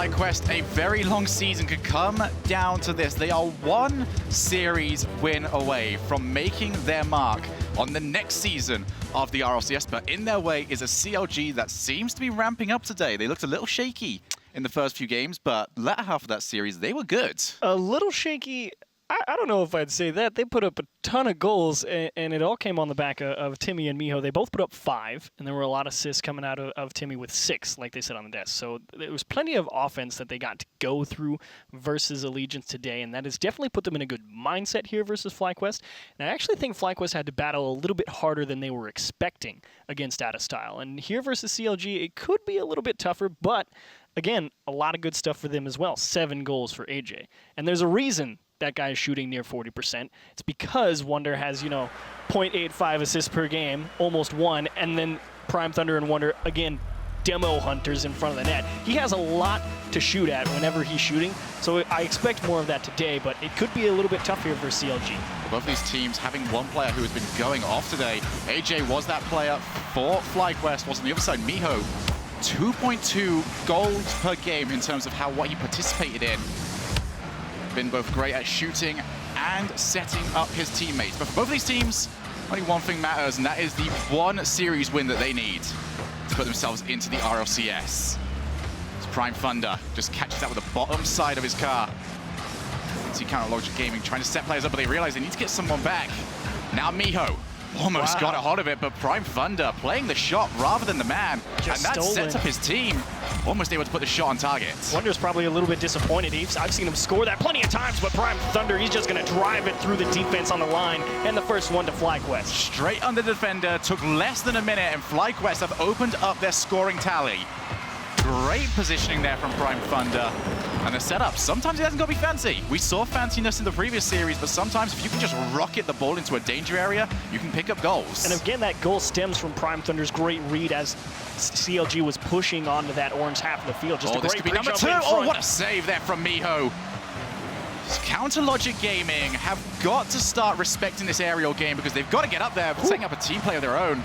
FlyQuest, a very long season could come down to this. They are one series win away from making their mark on the next season of the RLCS, but in their way is a CLG that seems to be ramping up today. They looked a little shaky in the first few games, but latter half of that series, they were good. A little shaky. I don't know if I'd say that. They put up a ton of goals, and it all came on the back of Timmy and Miho. They both put up 5, and there were a lot of assists coming out of Timmy with 6, like they said on the desk. So there was plenty of offense that they got to go through versus Allegiance today, and that has definitely put them in a good mindset here versus FlyQuest. And I actually think FlyQuest had to battle a little bit harder than they were expecting against Out of Style. And here versus CLG, it could be a little bit tougher, but again, a lot of good stuff for them as well. 7 goals for AJ. And there's a reason that guy is shooting near 40%. It's because Wonder has, 0.85 assists per game, almost 1, and then Prime Thunder and Wonder, again, demo hunters in front of the net. He has a lot to shoot at whenever he's shooting, so I expect more of that today, but it could be a little bit tough here for CLG. Both these teams having one player who has been going off today. AJ was that player for FlyQuest, was on the other side, Miho. 2.2 goals per game in terms of what he participated in. Been both great at shooting and setting up his teammates. But for both of these teams, only one thing matters, and that is the one series win that they need to put themselves into the RLCS. As Prime Thunder just catches that with the bottom side of his car. See Counterlogic Gaming trying to set players up, but they realize they need to get someone back. Now Miho almost got a hold of it, but Prime Thunder playing the shot rather than the man. Just and that sets up his team. Almost able to put the shot on target. Wonder's probably a little bit disappointed. I've seen him score that plenty of times, but Prime Thunder, he's just going to drive it through the defense on the line, and the first one to FlyQuest. Straight under the defender, took less than a minute, and FlyQuest have opened up their scoring tally. Great positioning there from Prime Thunder. And the setup, sometimes it hasn't got to be fancy. We saw fanciness in the previous series, but sometimes if you can just rocket the ball into a danger area, you can pick up goals. And again, that goal stems from Prime Thunder's great read as CLG was pushing onto that orange half of the field. Just a this great could be number 2. Oh, what a save there from Miho. Counterlogic Gaming have got to start respecting this aerial game because they've got to get up there, setting up a team play of their own.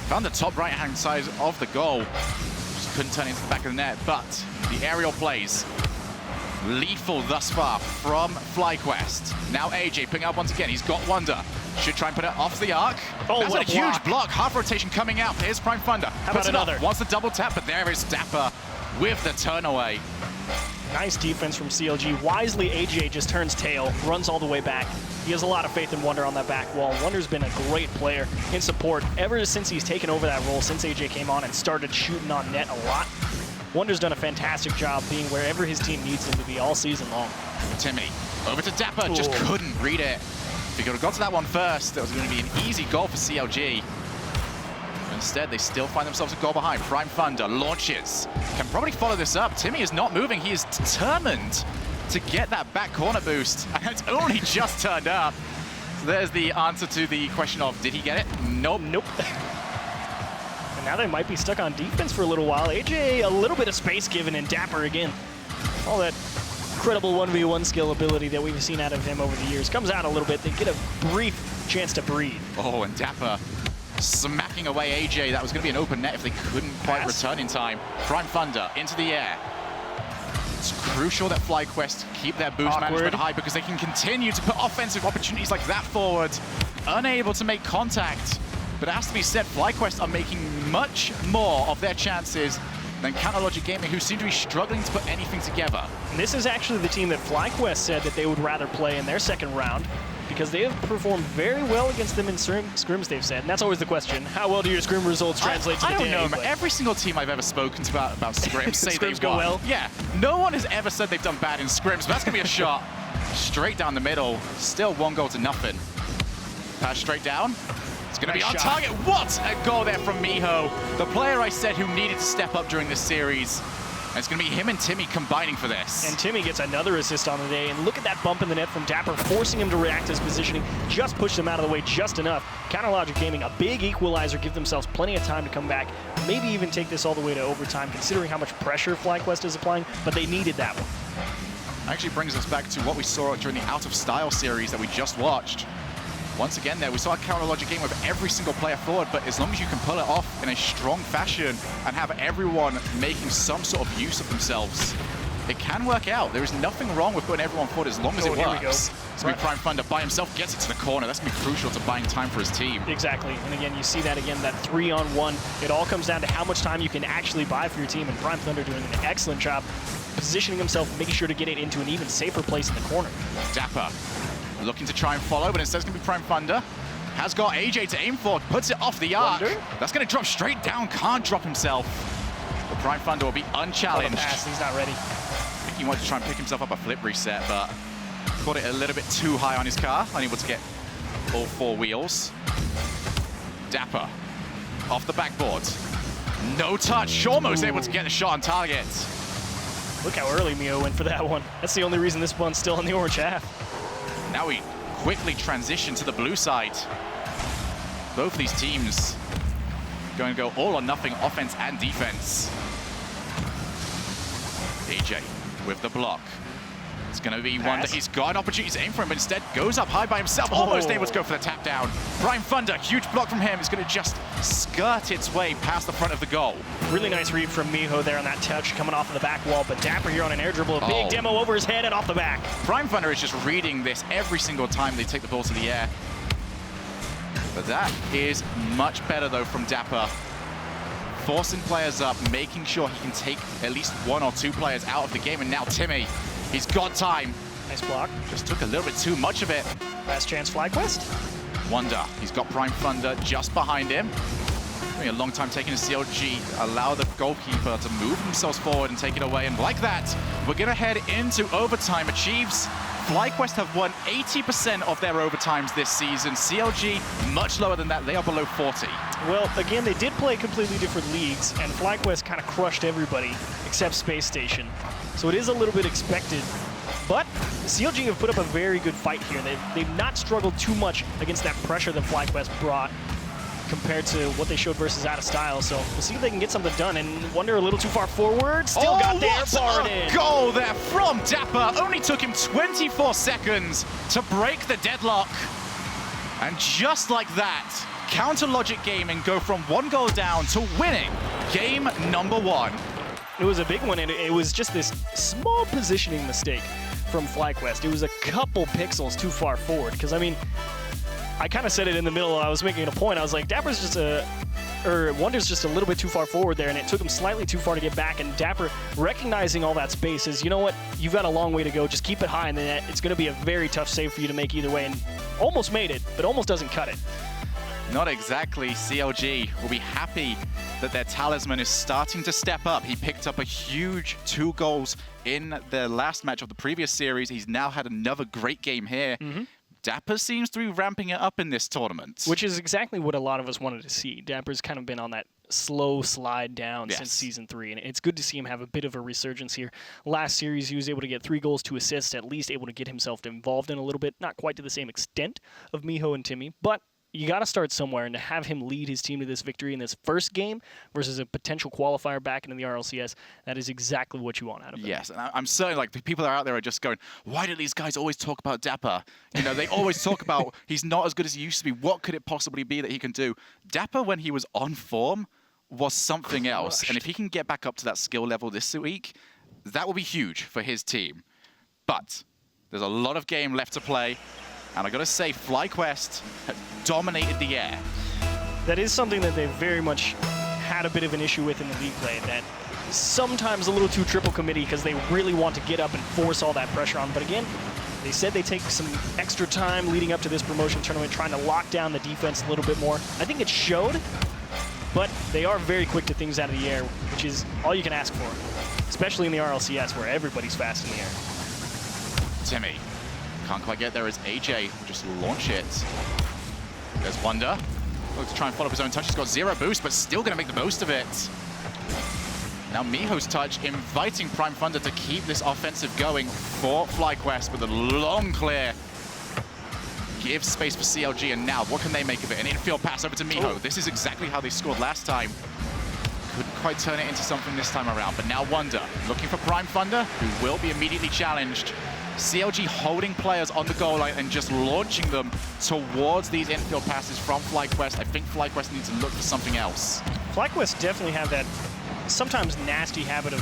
Found the top right-hand side of the goal. Just couldn't turn it into the back of the net, but the aerial plays lethal thus far from FlyQuest. Now AJ picking up once again. He's got Wonder. Should try and put it off the arc. Oh, that's what a huge block. Half rotation coming out. Here's Prime Thunder. How about another? Wants the double tap, but there is Dapper with the turn away. Nice defense from CLG. Wisely, AJ just turns tail, runs all the way back. He has a lot of faith in Wonder on that back wall. Wonder's been a great player in support ever since he's taken over that role, since AJ came on and started shooting on net a lot. Wonder's done a fantastic job being wherever his team needs him to be all season long. Timmy, over to Dapper, just couldn't read it. If he could have got to that one first, that was going to be an easy goal for CLG. Instead, they still find themselves a goal behind. Prime Thunder launches. Can probably follow this up. Timmy is not moving. He is determined to get that back corner boost. And it's only just turned up. So there's the answer to the question of, did he get it? Nope. Nope. And now they might be stuck on defense for a little while. AJ, a little bit of space given, and Dapper again. All that incredible 1v1 skill ability that we've seen out of him over the years comes out a little bit. They get a brief chance to breathe. Oh, and Dapper smacking away AJ. That was going to be an open net if they couldn't quite return in time. Prime Thunder into the air. It's crucial that FlyQuest keep their boost management high because they can continue to put offensive opportunities like that forward. Unable to make contact. But it has to be said, FlyQuest are making much more of their chances than Counterlogic Gaming, who seem to be struggling to put anything together. And this is actually the team that FlyQuest said that they would rather play in their second round because they have performed very well against them in scrims, they've said. And that's always the question. How well do your scrim results translate to the day? I don't know. Every single team I've ever spoken to about scrims say scrims they go well? Yeah. No one has ever said they've done bad in scrims, but that's going to be a shot straight down the middle. Still 1 goal to nothing. Pass straight down. It's going to be on target. What a goal there from Miho, the player I said who needed to step up during this series. And it's going to be him and Timmy combining for this. And Timmy gets another assist on the day. And look at that bump in the net from Dapper, forcing him to react to his positioning. Just pushed him out of the way just enough. Counterlogic Gaming, a big equalizer, give themselves plenty of time to come back. Maybe even take this all the way to overtime, considering how much pressure FlyQuest is applying. But they needed that one. Actually brings us back to what we saw during the Out of Style series that we just watched. Once again there, we saw a Counterlogic game with every single player forward, but as long as you can pull it off in a strong fashion and have everyone making some sort of use of themselves, it can work out. There is nothing wrong with putting everyone forward as long as it Here works. we go. It's going to be Prime Thunder by himself, gets it to the corner. That's going to be crucial to buying time for his team. Exactly. And again, you see that again, that 3-on-1. It all comes down to how much time you can actually buy for your team. And Prime Thunder doing an excellent job positioning himself, making sure to get it into an even safer place in the corner. Dapper looking to try and follow, but instead it's going to be Prime Thunder. Has got AJ to aim for, puts it off the arc. That's going to drop straight down, can't drop himself. But Prime Thunder will be unchallenged. Pass, he's not ready. I think he wanted to try and pick himself up a flip reset, but caught it a little bit too high on his car, unable to get all 4 wheels. Dapper off the backboard. No touch, almost able to get the shot on target. Look how early Mio went for that one. That's the only reason this one's still in the orange half. Now we quickly transition to the blue side. Both these teams going to go all or nothing offense and defense. AJ with the block. It's going to be one that he's got an opportunity to aim for him, but instead goes up high by himself, almost able to go for the tap down. Prime Thunder, huge block from him, is going to just skirt its way past the front of the goal. Really nice read from Miho there on that touch coming off of the back wall, but Dapper here on an air dribble, a big demo over his head and off the back. Prime Thunder is just reading this every single time they take the ball to the air. But that is much better though from Dapper. Forcing players up, making sure he can take at least 1 or 2 players out of the game, and now Timmy. He's got time. Nice block. Just took a little bit too much of it. Last chance FlyQuest. Wonder. He's got Prime Thunder just behind him. A long time taking a CLG. Allow the goalkeeper to move themselves forward and take it away. And like that, we're going to head into overtime. Achieves. FlyQuest have won 80% of their overtimes this season. CLG, much lower than that. They are below 40. Well, again, they did play completely different leagues, and FlyQuest kind of crushed everybody except Space Station. So it is a little bit expected. But CLG have put up a very good fight here. They've not struggled too much against that pressure that FlyQuest brought compared to what they showed versus Out of Style. So we'll see if they can get something done. And Wonder a little too far forward. Still got the air bar in. Goal there from Dapper. Only took him 24 seconds to break the deadlock. And just like that, Counter Logic Gaming go from 1 goal down to winning game number 1. It was a big one, and it was just this small positioning mistake from FlyQuest. It was a couple pixels too far forward, because, I mean, I kind of said it in the middle. I was making a point. I was like, Dapper's just Wonder's just a little bit too far forward there, and it took him slightly too far to get back, and Dapper, recognizing all that space, is, you know what, you've got a long way to go. Just keep it high, and then it's going to be a very tough save for you to make either way, and almost made it, but almost doesn't cut it. Not exactly. CLG will be happy that their talisman is starting to step up. He picked up a huge 2 goals in the last match of the previous series. He's now had another great game here. Dapper seems to be ramping it up in this tournament. Which is exactly what a lot of us wanted to see. Dapper's kind of been on that slow slide down since Season 3, and it's good to see him have a bit of a resurgence here. Last series, he was able to get 3 goals, 2 assists, at least able to get himself involved in a little bit. Not quite to the same extent of Miho and Timmy, but you got to start somewhere, and to have him lead his team to this victory in this first game versus a potential qualifier back into the RLCS, that is exactly what you want out of him. Yes, and I'm certain like the people that are out there are just going, why do these guys always talk about Dapper? You know, they always talk about he's not as good as he used to be. What could it possibly be that he can do? Dapper, when he was on form, was something else. And if he can get back up to that skill level this week, that will be huge for his team. But there's a lot of game left to play. And I gotta say, FlyQuest have dominated the air. That is something that they very much had a bit of an issue with in the league play, that sometimes a little too triple committee because they really want to get up and force all that pressure on. But again, they said they take some extra time leading up to this promotion tournament, trying to lock down the defense a little bit more. I think it showed, but they are very quick to things out of the air, which is all you can ask for, especially in the RLCS where everybody's fast in the air. Timmy. Can't quite get there as AJ will just launch it. There's Wonder. Looks to try and follow up his own touch. He's got 0 boost, but still going to make the most of it. Now Miho's touch, inviting Prime Thunder to keep this offensive going for FlyQuest with a long clear. Gives space for CLG, and now what can they make of it? An infield pass over to Miho. This is exactly how they scored last time. Couldn't quite turn it into something this time around, but now Wonder looking for Prime Thunder, who will be immediately challenged. CLG holding players on the goal line and just launching them towards these infield passes from FlyQuest. I think FlyQuest needs to look for something else. FlyQuest definitely have that sometimes nasty habit of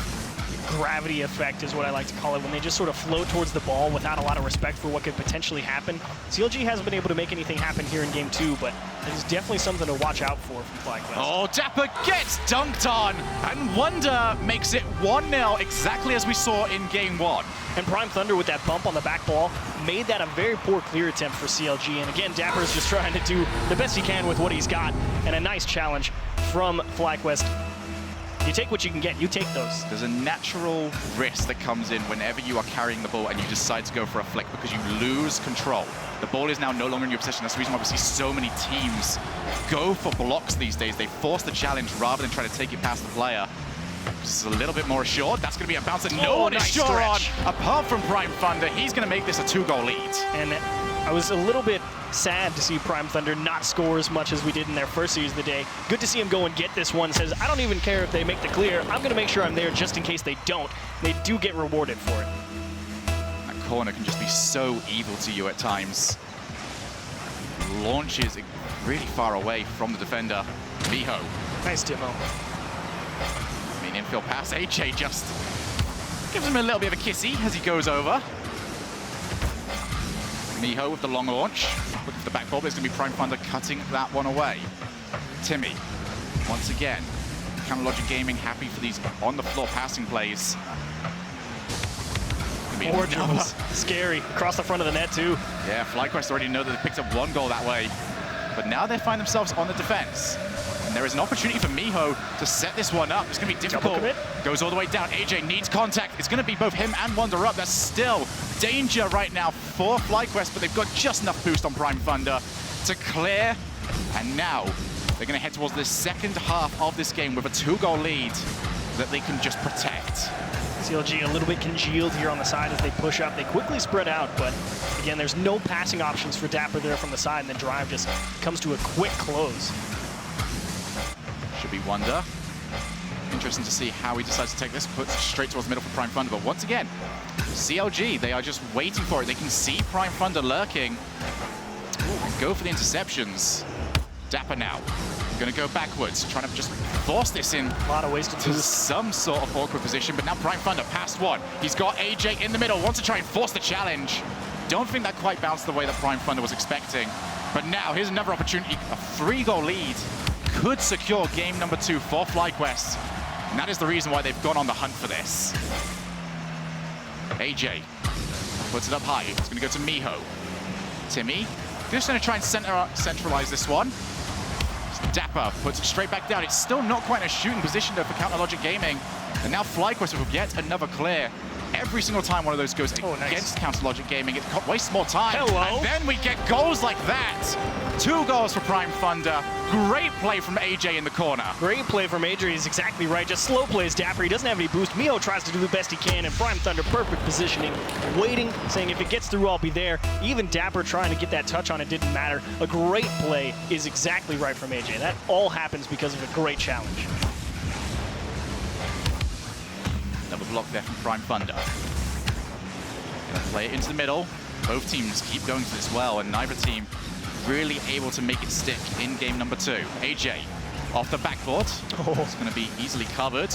gravity effect is what I like to call it, when they just sort of float towards the ball without a lot of respect for what could potentially happen. CLG hasn't been able to make anything happen here in Game 2, but it's definitely something to watch out for from FlyQuest. Oh, Dapper gets dunked on, and Wonder makes it 1-0, exactly as we saw in Game 1. And Prime Thunder with that bump on the back ball made that a very poor clear attempt for CLG. And again, Dapper's just trying to do the best he can with what he's got, and a nice challenge from FlyQuest. You take what you can get, you take those. There's a natural risk that comes in whenever you are carrying the ball and you decide to go for a flick because you lose control. The ball is now no longer in your possession. That's the reason why we see so many teams go for blocks these days. They force the challenge rather than try to take it past the player. Just a little bit more assured. That's going to be a bounce that no one is sure on. Apart from Prime Thunder, he's going to make this a 2-goal lead. And I was a little bit sad to see Prime Thunder not score as much as we did in their first series of the day. Good to see him go and get this one. Says, I don't even care if they make the clear. I'm going to make sure I'm there just in case they don't. They do get rewarded for it. That corner can just be so evil to you at times. Launches really far away from the defender. Miho. Nice demo. I mean, infield pass. AJ just gives him a little bit of a kissy as he goes over. Miho with the long launch. Looking for the back ball, but it's going to be Prime Thunder cutting that one away. Timmy, once again. Logic Gaming happy for these on-the-floor passing plays. More dribbles. Scary. Across the front of the net, too. Yeah, FlyQuest already know that they picked up 1 goal that way. But now they find themselves on the defense. And there is an opportunity for Miho to set this one up. It's going to be difficult. Goes all the way down. AJ needs contact. It's going to be both him and Wonder up. That's still danger right now for FlyQuest, but they've got just enough boost on Prime Thunder to clear. And now they're going to head towards the second half of this game with a 2-goal lead that they can just protect. CLG a little bit congealed here on the side as they push up. They quickly spread out, but again, there's no passing options for Dapper there from the side, and the drive just comes to a quick close. Should be Wonder. Interesting to see how he decides to take this. Puts it straight towards the middle for Prime Thunder, but once again, CLG, they are just waiting for it. They can see Prime Thunder lurking. And go for the interceptions. Dapper now. Going to go backwards, trying to just force this in. A lot of ways to some sort of awkward position, but now Prime Thunder past one. He's got AJ in the middle, wants to try and force the challenge. Don't think that quite bounced the way that Prime Thunder was expecting. But now, here's another opportunity. A 3-goal lead could secure game number 2 for FlyQuest. And that is the reason why they've gone on the hunt for this. AJ puts it up high. It's going to go to Miho. Timmy, just going to try and centralize this one. Dapper puts it straight back down. It's still not quite in a shooting position though for Logic Gaming. And now FlyQuest will get another clear. Every single time one of those goes against Logic Gaming, it wastes more time. And then we get goals like that. 2 goals for Prime Thunder. Great play from AJ in the corner. Great play from AJ. He's exactly right. Just slow plays Dapper. He doesn't have any boost. Miho tries to do the best he can, and Prime Thunder perfect positioning. Waiting, saying if it gets through, I'll be there. Even Dapper trying to get that touch on it didn't matter. A great play is exactly right from AJ. That all happens because of a great challenge. Double block there from Prime Thunder. Gonna play it into the middle. Both teams keep going to this well, and neither team really able to make it stick in game number 2. AJ off the backboard. It's going to be easily covered.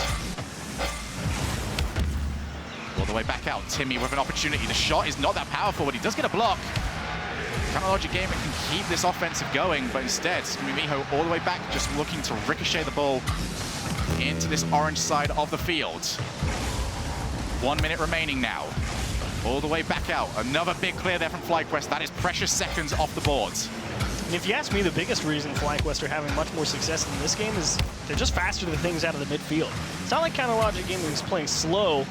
All the way back out. Timmy with an opportunity. The shot is not that powerful, but he does get a block. Logic Gaming can keep this offensive going, but instead, it's going to be Miho all the way back, just looking to ricochet the ball into this orange side of the field. 1 minute remaining now. All the way back out. Another big clear there from FlyQuest. That is precious seconds off the boards. And if you ask me, the biggest reason FlyQuest are having much more success in this game is they're just faster to the things out of the midfield. It's not like Logic Gaming is playing slow,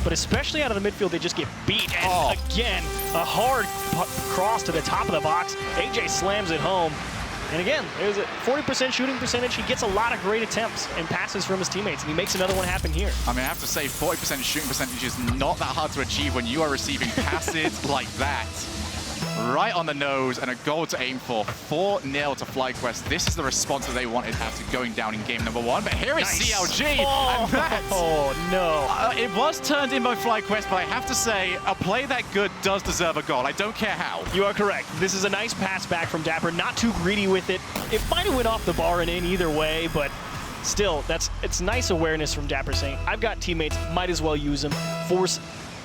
but especially out of the midfield, they just get beat. And again, a hard cross to the top of the box. AJ slams it home. And again, there's a 40% shooting percentage. He gets a lot of great attempts and passes from his teammates, and he makes another one happen here. I mean, I have to say, 40% shooting percentage is not that hard to achieve when you are receiving passes like that. Right on the nose, and a goal to aim for. 4-0 to FlyQuest. This is the response that they wanted after going down in game number 1. But here is CLG, and that... Oh, no. It was turned in by FlyQuest, but I have to say, a play that good does deserve a goal. I don't care how. You are correct. This is a nice pass back from Dapper. Not too greedy with it. It might have went off the bar and in either way, but still, it's nice awareness from Dapper saying, I've got teammates, might as well use them, force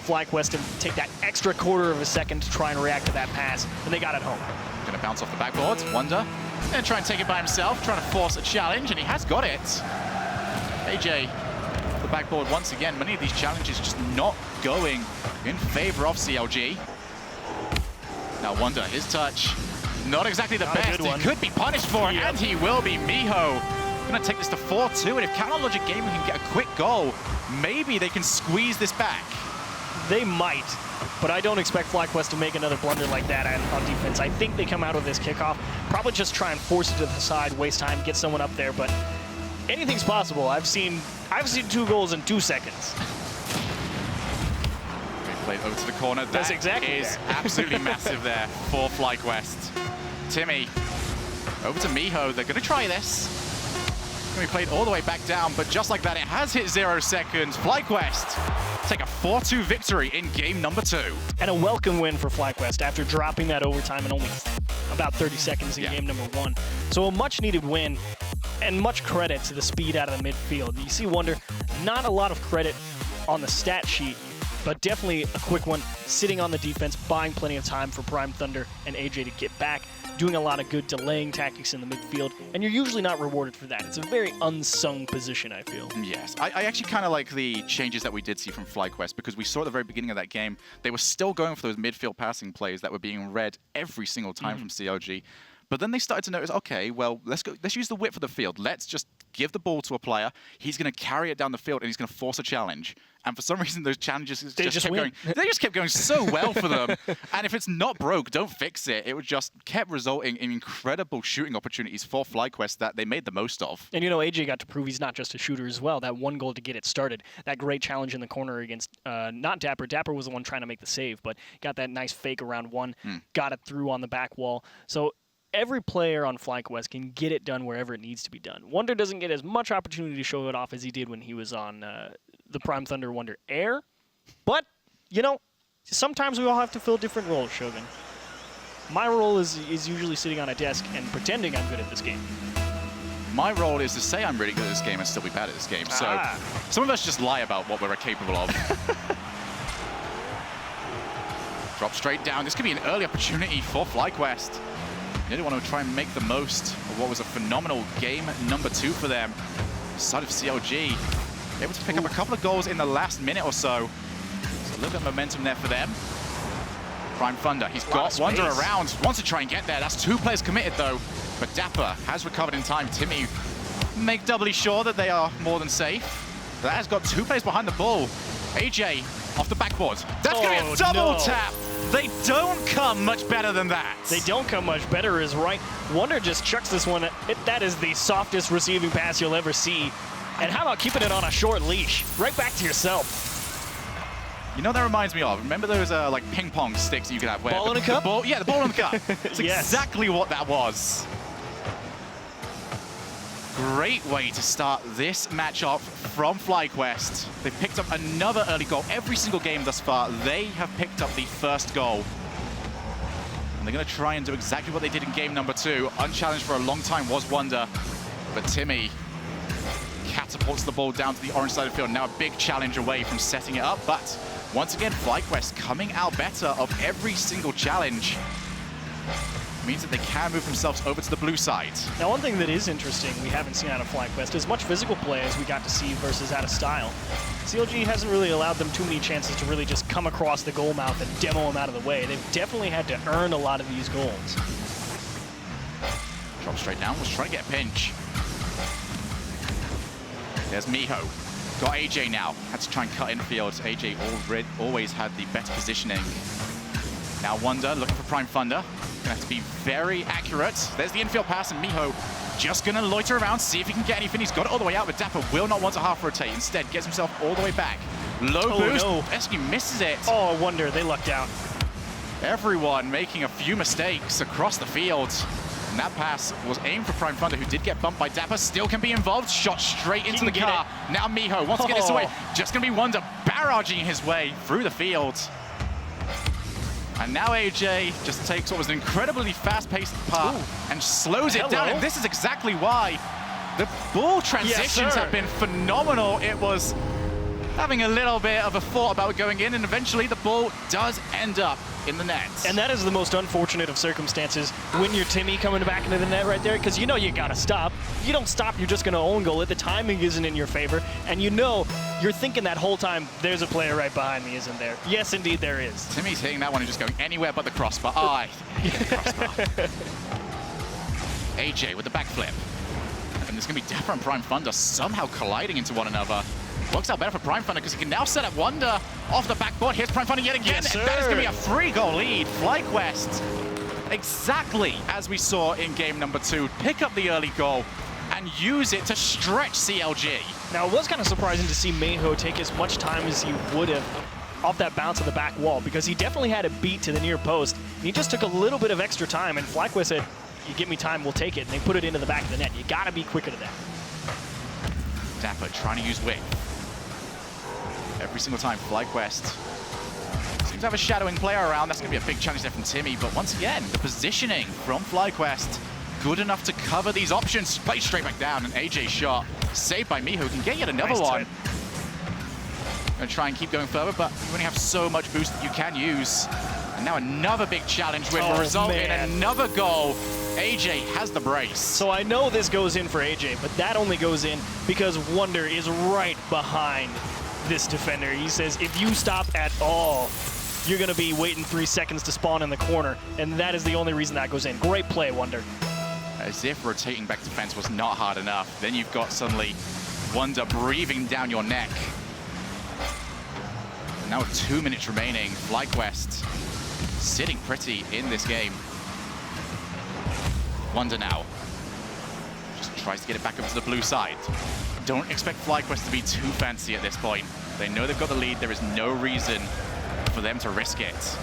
FlyQuest to take that extra quarter of a second to try and react to that pass, and they got it home. Gonna bounce off the backboard, Wonder, and try and take it by himself, trying to force a challenge, and he has got it. AJ, the backboard once again, many of these challenges just not going in favor of CLG. Now Wonder, his touch, not exactly the best. He could be punished for it, and he will be. Miho gonna take this to 4-2, and if Counter Logic Gaming can get a quick goal, maybe they can squeeze this back. They might, but I don't expect FlyQuest to make another blunder like that on defense. I think they come out of this kickoff, probably just try and force it to the side, waste time, get someone up there, but anything's possible. I've seen 2 goals in 2 seconds. Played over to the corner. That's exactly is absolutely massive there for FlyQuest. Timmy, over to Miho. They're going to try this. Going to be played all the way back down, but just like that, it has hit 0 seconds. FlyQuest take a 4-2 victory in game number 2. And a welcome win for FlyQuest after dropping that overtime in only about 30 seconds in game number 1. So a much-needed win, and much credit to the speed out of the midfield. You see Wonder, not a lot of credit on the stat sheet, but definitely a quick one, sitting on the defense, buying plenty of time for Prime Thunder and AJ to get back, doing a lot of good delaying tactics in the midfield, and you're usually not rewarded for that. It's a very unsung position, I feel. Yes, I actually kind of like the changes that we did see from FlyQuest, because we saw at the very beginning of that game, they were still going for those midfield passing plays that were being read every single time from CLG. But then they started to notice, okay, well, let's use the width of the field. Let's just give the ball to a player. He's going to carry it down the field, and he's going to force a challenge. And for some reason, those challenges just kept going so well for them. And if it's not broke, don't fix it. It just kept resulting in incredible shooting opportunities for FlyQuest that they made the most of. And, you know, AJ got to prove he's not just a shooter as well. That one goal to get it started, that great challenge in the corner against not Dapper. Dapper was the one trying to make the save, but got that nice fake around one, got it through on the back wall. So every player on FlyQuest can get it done wherever it needs to be done. Wonder doesn't get as much opportunity to show it off as he did when he was on the Prime Thunder Wonder Air. But, you know, sometimes we all have to fill different roles, Shogun. My role is usually sitting on a desk and pretending I'm good at this game. My role is to say I'm really good at this game and still be bad at this game. So some of us just lie about what we're capable of. Drop straight down. This could be an early opportunity for FlyQuest. They really want to try and make the most of what was a phenomenal game number 2 for them. Side of CLG, able to pick up a couple of goals in the last minute or so. So a little bit of momentum there for them. Prime Thunder, he's got Wonder around, wants to try and get there. That's 2 players committed though, but Dapper has recovered in time. Timmy make doubly sure that they are more than safe. That has got 2 players behind the ball. AJ off the backboard. That's going to be a double tap. They don't come much better than that. They don't come much better is right. Wonder just chucks this one. That is the softest receiving pass you'll ever see. And how about keeping it on a short leash? Right back to yourself. You know, that reminds me of, remember those like ping pong sticks you could have? Where ball in a cup? Yeah, the ball in the cup. It's exactly what that was. Great way to start this matchup from FlyQuest. They've picked up another early goal. Every single game thus far, they have picked up the first goal. And they're going to try and do exactly what they did in game number 2. Unchallenged for a long time was Wonder. But Timmy catapults the ball down to the orange side of the field. Now a big challenge away from setting it up. But once again, FlyQuest coming out better of every single challenge. Means that they can move themselves over to the blue side. Now, one thing that is interesting we haven't seen out of FlyQuest is much physical play as we got to see versus out of style. CLG hasn't really allowed them too many chances to really just come across the goal mouth and demo them out of the way. They've definitely had to earn a lot of these goals. Drop straight down, was trying to get a pinch. There's Miho. Got AJ now. Had to try and cut infield. AJ always had the better positioning. Now Wonder looking for Prime Thunder. Gonna have to be very accurate. There's the infield pass, and Miho just gonna loiter around, see if he can get anything. He's got it all the way out, but Dapper will not want to half rotate. Instead, gets himself all the way back. Low boost. No. Esky misses it. Oh, Wonder, they lucked out. Everyone making a few mistakes across the field. And that pass was aimed for Prime Thunder, who did get bumped by Dapper. Still can be involved. Shot straight into the car. Now Miho wants to get this away. Just gonna be Wonder barraging his way through the field. And now AJ just takes what was an incredibly fast-paced part and slows it down. And this is exactly why The ball transitions Yes, have been phenomenal. It was having a little bit of a thought about going in, and eventually the ball does end up in the net. And that is the most unfortunate of circumstances when you're Timmy coming back into the net right there, because you know you gotta stop. If you don't stop, you're just gonna own goal it. The timing isn't in your favor, and you know you're thinking that whole time, there's a player right behind me, isn't there? Yes, indeed, there is. Timmy's hitting that one and just going anywhere but the crossbar. Oh, I hit the crossbar. AJ with the backflip. And there's going to be Dapper and Prime Thunder somehow colliding into one another. Works out better for Prime Thunder because he can now set up Wonder off the backboard. Here's Prime Thunder yet again. Yes, and that is going to be a 3-goal lead. FlyQuest, exactly as we saw in game number 2, pick up the early goal and use it to stretch CLG. Now, it was kind of surprising to see Mayho take as much time as he would have off that bounce of the back wall, because he definitely had a beat to the near post. And he just took a little bit of extra time, and FlyQuest said, you give me time, we'll take it. And they put it into the back of the net. You got to be quicker to that. Dapper trying to use width. Every single time, FlyQuest seems to have a shadowing player around. That's going to be a big challenge there from Timmy. But once again, the positioning from FlyQuest, good enough to cover these options. Played straight back down, and AJ shot saved by Miho. Can get yet another one. Going to try and keep going further, but you only have so much boost that you can use. And now another big challenge win will result in another goal. AJ has the brace. So I know this goes in for AJ, but that only goes in because Wonder is right behind this defender. He says, if you stop at all, you're going to be waiting 3 seconds to spawn in the corner, and that is the only reason that goes in. Great play, Wonder. As if rotating back defense was not hard enough. Then you've got suddenly Wonder breathing down your neck. And now with 2 minutes remaining, FlyQuest sitting pretty in this game. Wonder now just tries to get it back up to the blue side. Don't expect FlyQuest to be too fancy at this point. They know they've got the lead. There is no reason for them to risk it.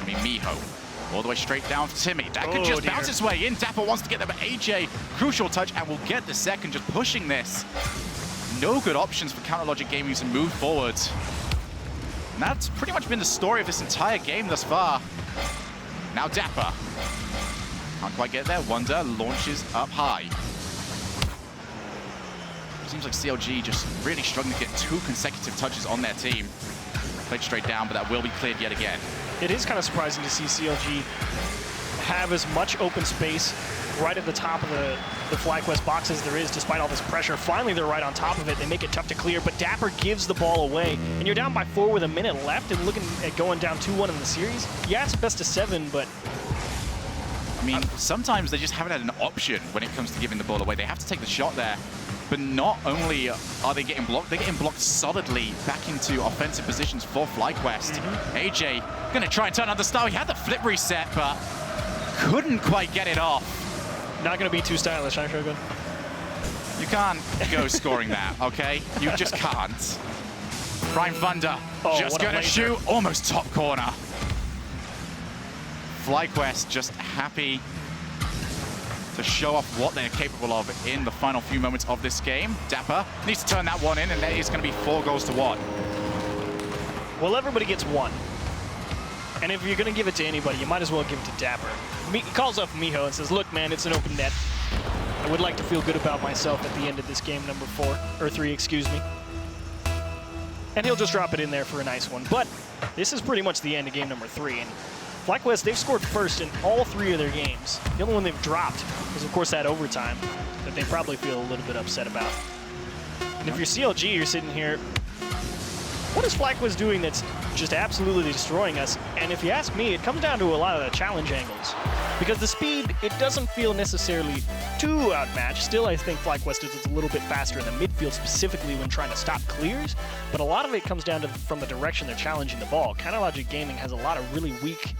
I mean, Miho all the way straight down for Timmy. That could just bounce its way in. Dapper wants to get there, but AJ, crucial touch, and will get the second, just pushing this. No good options for Counter Logic Gaming to move forward. And that's pretty much been the story of this entire game thus far. Now Dapper. Can't quite get there. Wonder launches up high. Seems like CLG just really struggling to get 2 consecutive touches on their team. Played straight down, but that will be cleared yet again. It is kind of surprising to see CLG have as much open space right at the top of the FlyQuest box as there is, despite all this pressure. Finally, they're right on top of it. They make it tough to clear, but Dapper gives the ball away. And you're down by 4 with a minute left and looking at going down 2-1 in the series. Yeah, it's best of 7, but... I mean, sometimes they just haven't had an option when it comes to giving the ball away. They have to take the shot there. But not only are they getting blocked, they're getting blocked solidly back into offensive positions for FlyQuest. AJ going to try and turn on the style. He had the flip reset, but couldn't quite get it off. Not going to be too stylish, huh, Shogun? You can't go scoring that, okay? You just can't. Prime Thunder just going to shoot almost top corner. FlyQuest just happy to show off what they're capable of in the final few moments of this game. Dapper needs to turn that one in, and that is going to be 4 goals to 1. Well, everybody gets 1. And if you're going to give it to anybody, you might as well give it to Dapper. He calls up Miho and says, look, man, it's an open net. I would like to feel good about myself at the end of this game number 4, or 3, excuse me. And he'll just drop it in there for a nice one. But this is pretty much the end of game number 3. And FlyQuest, they've scored first in all 3 of their games. The only one they've dropped is, of course, that overtime that they probably feel a little bit upset about. And if you're CLG, you're sitting here, what is FlyQuest doing that's just absolutely destroying us? And if you ask me, it comes down to a lot of the challenge angles. Because the speed, it doesn't feel necessarily too outmatched. Still, I think FlyQuest is a little bit faster in the midfield, specifically when trying to stop clears. But a lot of it comes down to from the direction they're challenging the ball. Counter Logic Gaming has a lot of really weak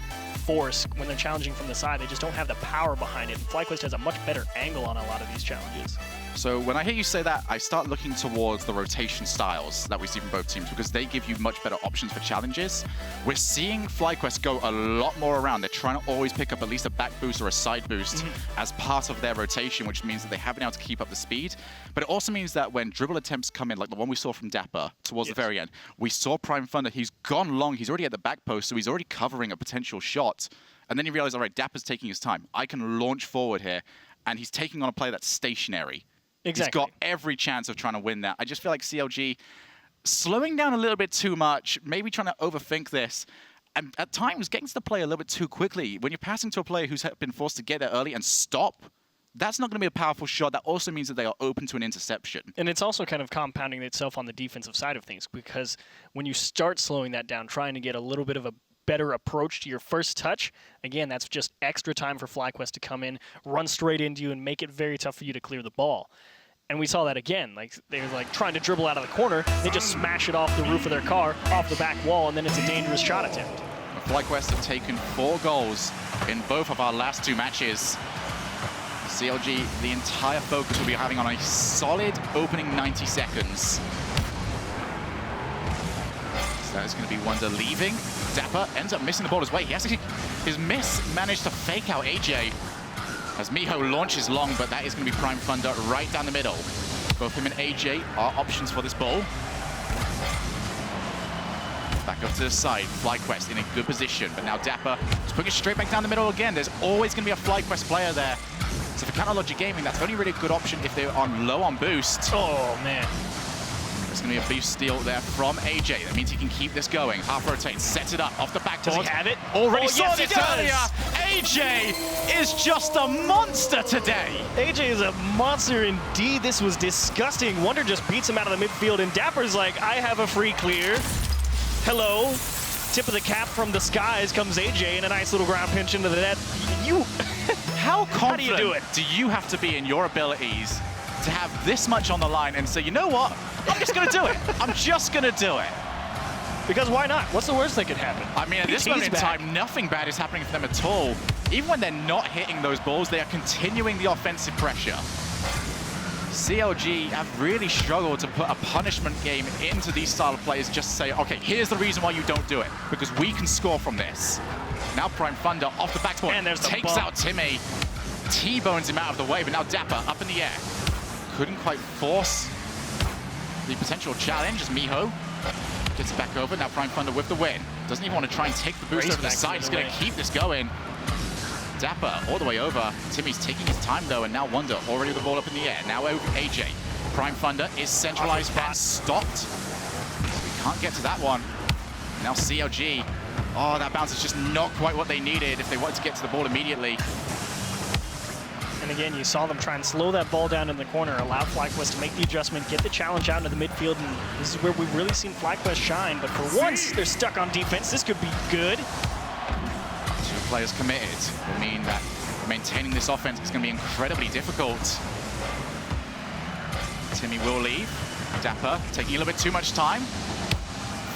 force when they're challenging from the side. They just don't have the power behind it. And FlyQuest has a much better angle on a lot of these challenges. So when I hear you say that, I start looking towards the rotation styles that we see from both teams, because they give you much better options for challenges. We're seeing FlyQuest go a lot more around. They're trying to always pick up at least a back boost or a side boost as part of their rotation, which means that they haven't been able to keep up the speed. But it also means that when dribble attempts come in, like the one we saw from Dapper towards the very end, we saw Prime Thunder. He's gone long. He's already at the back post, so he's already covering a potential shot. And then you realize, all right, Dapper's taking his time. I can launch forward here and he's taking on a player that's stationary. Exactly. He's got every chance of trying to win that. I just feel like CLG slowing down a little bit too much, maybe trying to overthink this, and at times getting to the play a little bit too quickly. When you're passing to a player who's been forced to get there early and stop, that's not going to be a powerful shot. That also means that they are open to an interception. And it's also kind of compounding itself on the defensive side of things, because when you start slowing that down, trying to get a little bit of a better approach to your first touch, again, that's just extra time for FlyQuest to come in, run straight into you, and make it very tough for you to clear the ball. And we saw that again. Like, they were like trying to dribble out of the corner. They just smash it off the roof of their car, off the back wall, and then it's a dangerous shot attempt. FlyQuest have taken 4 goals in both of our last 2 matches. CLG, the entire focus will be having on a solid opening 90 seconds. So that is going to be Wonder leaving. Dapper ends up missing the ball as well. He has to, his miss managed to fake out AJ as Miho launches long, but that is going to be Prime Thunder right down the middle. Both him and AJ are options for this ball. Back up to the side, FlyQuest in a good position, but now Dapper is putting it straight back down the middle again. There's always going to be a FlyQuest player there. So for Counter Logic Gaming, that's only really a good option if they're on low on boost. Oh, man. There's going to be a boost steal there from AJ. That means he can keep this going. Half rotate, sets it up off the backboard. Does he have it? Already oh, saw yes, this he does. earlier. AJ is just a monster today. AJ is a monster indeed. This was disgusting. Wonder just beats him out of the midfield, and Dapper's like, I have a free clear. Hello. Tip of the cap from the skies comes AJ in a nice little ground pinch into the net. How confident do you do it? do you have to be in your abilities to have this much on the line and say, you know what? I'm just going to do it. I'm just going to do it. Because why not? What's the worst that could happen? I mean, at this moment in time, nothing bad is happening for them at all. Even when they're not hitting those balls, they are continuing the offensive pressure. CLG have really struggled to put a punishment game into these style of plays, just to say, okay, here's the reason why you don't do it, because we can score from this. Now Prime Thunder off the backboard, and there's the takes bump. out Timmy, T-bones him out of the way, but now Dapper up in the air. Couldn't quite force the potential challenge as Miho gets it back over. Now Prime Thunder with the win. Doesn't even want to try and take the boost over the side. He's going to keep this going. Dapper all the way over. Timmy's taking his time though, and now Wonder already with the ball up in the air. Now over AJ. Prime Thunder is centralized and stopped. So we can't get to that one. Now CLG. Oh, that bounce is just not quite what they needed if they wanted to get to the ball immediately. And again, you saw them try and slow that ball down in the corner, allow FlyQuest to make the adjustment, get the challenge out into the midfield, and this is where we've really seen FlyQuest shine. But for once, they're stuck on defense. This could be good. 2 players committed will mean that maintaining this offense is going to be incredibly difficult. Timmy will leave. Dapper taking a little bit too much time.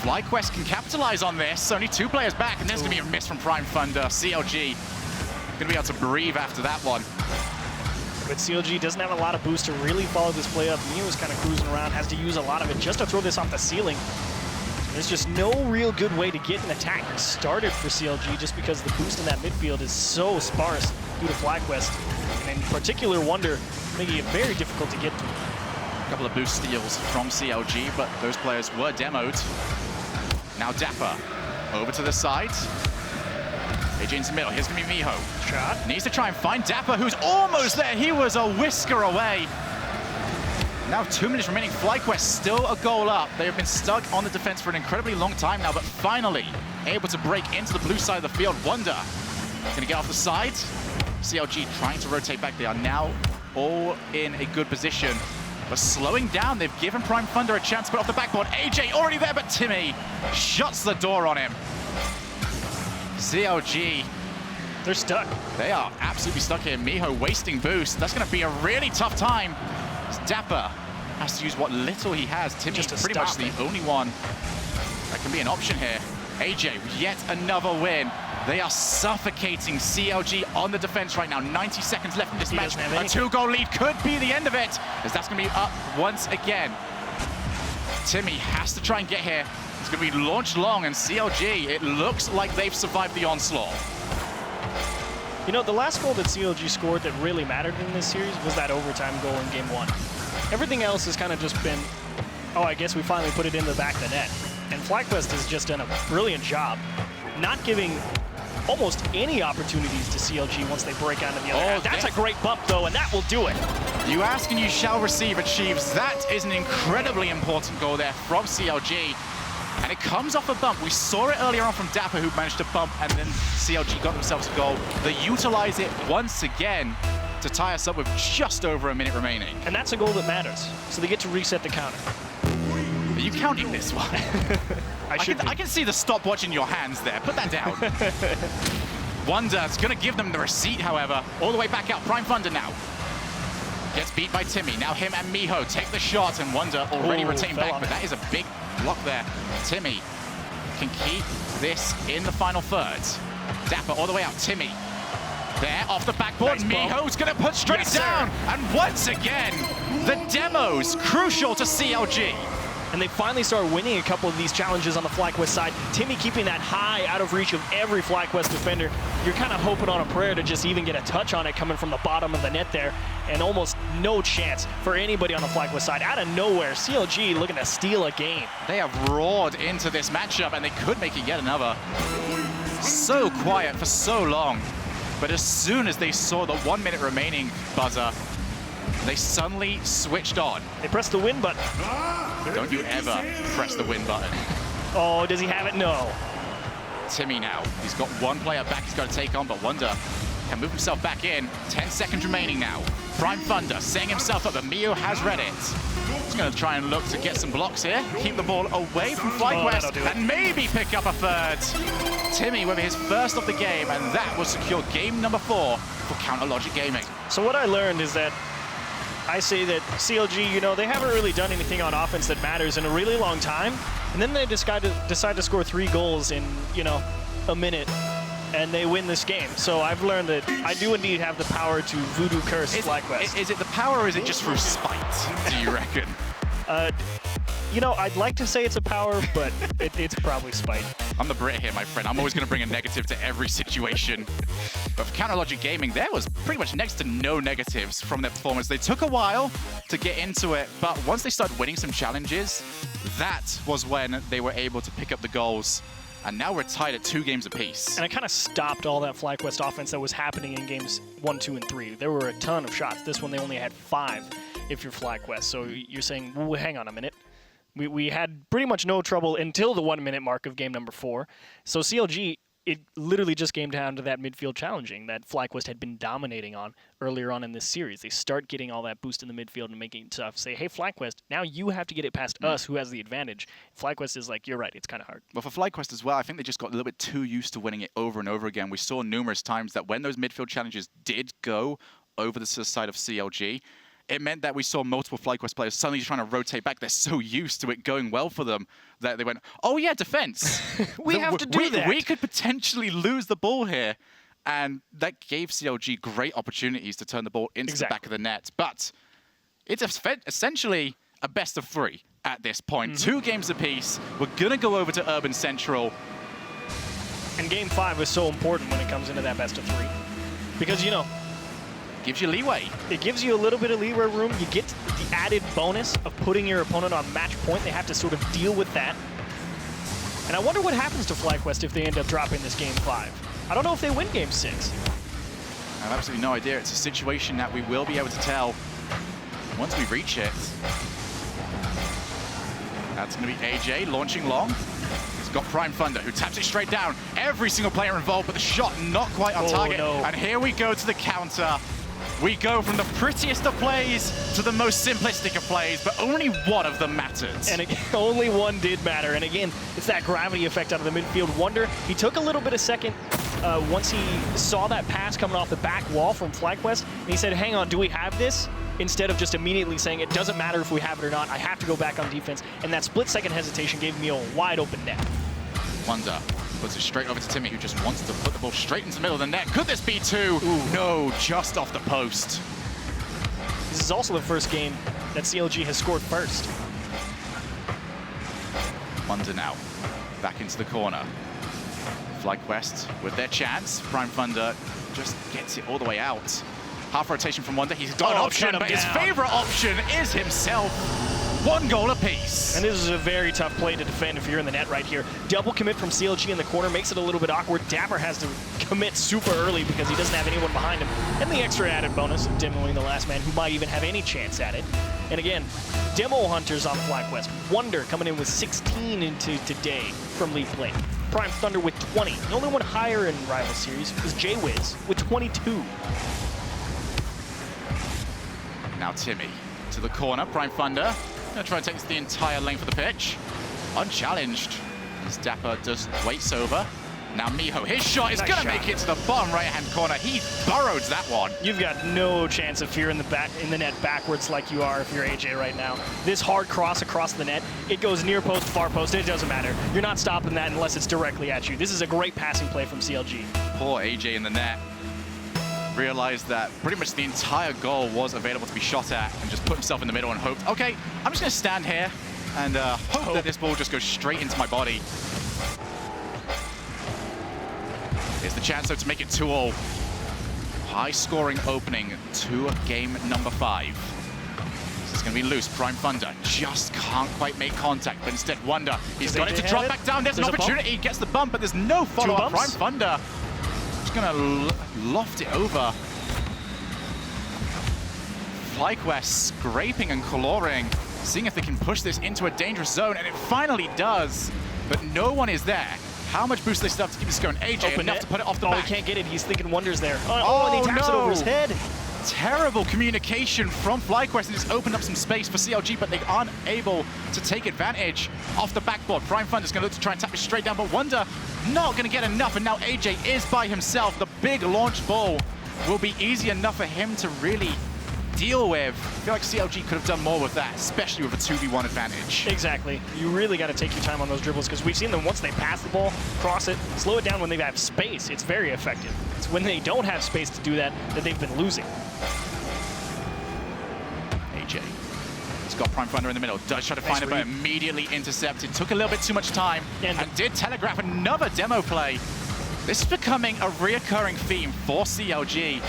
FlyQuest can capitalize on this. Only 2 players back, and there's going to be a miss from Prime Thunder. CLG going to be able to breathe after that one. But CLG doesn't have a lot of boost to really follow this play up. Mio's kind of cruising around, has to use a lot of it just to throw this off the ceiling. There's just no real good way to get an attack started for CLG, just because the boost in that midfield is so sparse due to FlyQuest. And in particular, Wonder making it very difficult to get to. A couple of boost steals from CLG, but those players were demoed. Now Dapper over to the side. AJ into the middle. Here's going to be Miho. Shot. Needs to try and find Dapper, who's almost there. He was a whisker away. Now 2 minutes remaining. FlyQuest still a goal up. They have been stuck on the defense for an incredibly long time now, but finally able to break into the blue side of the field. Wonder going to get off the side. CLG trying to rotate back. They are now all in a good position, but slowing down. They've given Prime Thunder a chance to put off the backboard. AJ already there, but Timmy shuts the door on him. CLG, they're stuck. They are absolutely stuck here. Miho wasting boost. That's going to be a really tough time. Dapper has to use what little he has. Timmy's pretty much the only one that can be an option here. AJ, yet another win. They are suffocating CLG on the defense right now. 90 seconds left in this match. A 2-goal lead could be the end of it, as that's going to be up once again. Timmy has to try and get here. It's going to be launched long, and CLG, it looks like they've survived the onslaught. You know, the last goal that CLG scored that really mattered in this series was that overtime goal in Game 1. Everything else has kind of just been, oh, I guess we finally put it in the back of the net. And FlyQuest has just done a brilliant job not giving almost any opportunities to CLG once they break onto the other half. That's a great bump, though, and that will do it. You ask and you shall receive, achieves. That is an incredibly important goal there from CLG. And it comes off a bump. We saw it earlier on from Dapper, who managed to bump, and then CLG got themselves a goal. They utilize it once again to tie us up with just over a minute remaining. And that's a goal that matters. So they get to reset the counter. Are you counting this one? I can see the stopwatch in your hands there. Put that down. Wonder's going to give them the receipt, however. All the way back out. Prime Thunder now. Gets beat by Timmy. Now him and Miho take the shot, and Wonder already retained back, but that is a big block there. Timmy can keep this in the final third. Dapper all the way out. Timmy there off the backboard. Nice Miho's going to put straight down. And once again, the demo's crucial to CLG. And they finally start winning a couple of these challenges on the FlyQuest side. Timmy keeping that high out of reach of every FlyQuest defender. You're kind of hoping on a prayer to just even get a touch on it coming from the bottom of the net there. And almost no chance for anybody on the FlyQuest side. Out of nowhere, CLG looking to steal a game. They have roared into this matchup, and they could make it yet another. So quiet for so long. But as soon as they saw the 1 minute remaining buzzer, they suddenly switched on. They pressed the win button. Don't you ever press the win button. Oh, does he have it? No. Timmy now. He's got one player back he's got to take on, but Wonder can move himself back in. 10 seconds remaining now. Prime Thunder setting himself up, but Mio has read it. He's going to try and look to get some blocks here. Keep the ball away from FlyQuest and maybe pick up a third. Timmy with his first of the game, and that will secure game number 4 for Counter Logic Gaming. So what I learned is that I say that CLG, you know, they haven't really done anything on offense that matters in a really long time. And then they decide to score 3 goals in, you know, a minute, and they win this game. So I've learned that I do indeed have the power to voodoo curse FlyQuest. Is it the power, or is it just through spite, do you reckon? You know, I'd like to say it's a power, but it's probably spite. I'm the Brit here, my friend. I'm always going to bring a negative to every situation. But for Counter Logic Gaming, there was pretty much next to no negatives from their performance. They took a while to get into it, but once they started winning some challenges, that was when they were able to pick up the goals. And now we're tied at 2 games apiece. And it kind of stopped all that FlyQuest offense that was happening in games 1, 2, and 3. There were a ton of shots. This one, they only had 5 if you're FlyQuest. So you're saying, well, hang on a minute. We had pretty much no trouble until the 1 minute mark of game number 4. So CLG, it literally just came down to that midfield challenging that FlyQuest had been dominating on earlier on in this series. They start getting all that boost in the midfield and making it tough. Say, hey, FlyQuest, now you have to get it past us, who has the advantage. FlyQuest is like, you're right, it's kind of hard. Well, for FlyQuest as well, I think they just got a little bit too used to winning it over and over again. We saw numerous times that when those midfield challenges did go over the side of CLG, it meant that we saw multiple FlyQuest players suddenly trying to rotate back. They're so used to it going well for them that they went, oh yeah, defense. we have to do that. We could potentially lose the ball here. And that gave CLG great opportunities to turn the ball into the back of the net. But it's essentially a best of 3 at this point. 2 games apiece. We're going to go over to Urban Central. And game 5 is so important when it comes into that best of 3. Because, you know, gives you leeway. It gives you a little bit of leeway room. You get the added bonus of putting your opponent on match point. They have to sort of deal with that. And I wonder what happens to FlyQuest if they end up dropping this game 5. I don't know if they win game 6. I have absolutely no idea. It's a situation that we will be able to tell once we reach it. That's going to be AJ launching long. He's got Prime Thunder, who taps it straight down. Every single player involved, but the shot not quite on target. No. And here we go to the counter. We go from the prettiest of plays to the most simplistic of plays, but only one of them mattered. And only one did matter. And again, it's that gravity effect out of the midfield. Wonder, he took a little bit of second once he saw that pass coming off the back wall from FlyQuest, and he said, hang on, do we have this? Instead of just immediately saying, it doesn't matter if we have it or not, I have to go back on defense. And that split-second hesitation gave me a wide open net. Wonder puts it straight over to Timmy, who just wants to put the ball straight into the middle of the net. Could this be 2? Ooh. No, just off the post. This is also the first game that CLG has scored first. Wonder now, back into the corner. FlyQuest with their chance. Prime Thunder just gets it all the way out. Half rotation from Wonder. He's got an option, but his favorite option is himself. 1 goal apiece. And this is a very tough play to defend if you're in the net right here. Double commit from CLG in the corner makes it a little bit awkward. Dapper has to commit super early because he doesn't have anyone behind him. And the extra added bonus of demoing the last man who might even have any chance at it. And again, demo hunters on FlyQuest. Wonder coming in with 16 into today from league play. Prime Thunder with 20. The only one higher in Rival Series is J-Wiz with 22. Now Timmy to the corner. Prime Thunder gonna try and take the entire length of the pitch. Unchallenged as Dapper just waits over. Now Miho, his shot is gonna make it to the bottom right-hand corner. He burrowed that one. You've got no chance if you're in the net backwards like you are if you're AJ right now. This hard cross across the net, it goes near post, far post, it doesn't matter. You're not stopping that unless it's directly at you. This is a great passing play from CLG. Poor AJ in the net. Realized that pretty much the entire goal was available to be shot at and just put himself in the middle and hoped, okay, I'm just gonna stand here and hope that this ball just goes straight into my body. Here's the chance, though, to make it 2-all. High-scoring opening to game number 5. This is going to be loose. Prime Thunder just can't quite make contact, but instead Wonder, he's got it to drop back down. There's an opportunity. He gets the bump, but there's no follow-up. Prime Thunder just going to loft it over. FlyQuest scraping and clawing, seeing if they can push this into a dangerous zone, and it finally does, but no one is there. How much boost they still have to keep this going? AJ enough to put it off the back. He can't get it. He's thinking Wonder's there. And he taps it over his head. Terrible communication from FlyQuest, and it's opened up some space for CLG, but they aren't able to take advantage off the backboard. Prime Thunder's going to look to try and tap it straight down, but Wonder not going to get enough, and now AJ is by himself. The big launch ball will be easy enough for him to really deal with. I feel like CLG could have done more with that, especially with a 2v1 advantage. Exactly. You really got to take your time on those dribbles because we've seen them once they pass the ball, cross it, slow it down when they have space. It's very effective. It's when they don't have space to do that that they've been losing. AJ. He's got Prime Thunder in the middle. Does try to find it, but immediately intercepted. Took a little bit too much time and did telegraph another demo play. This is becoming a reoccurring theme for CLG.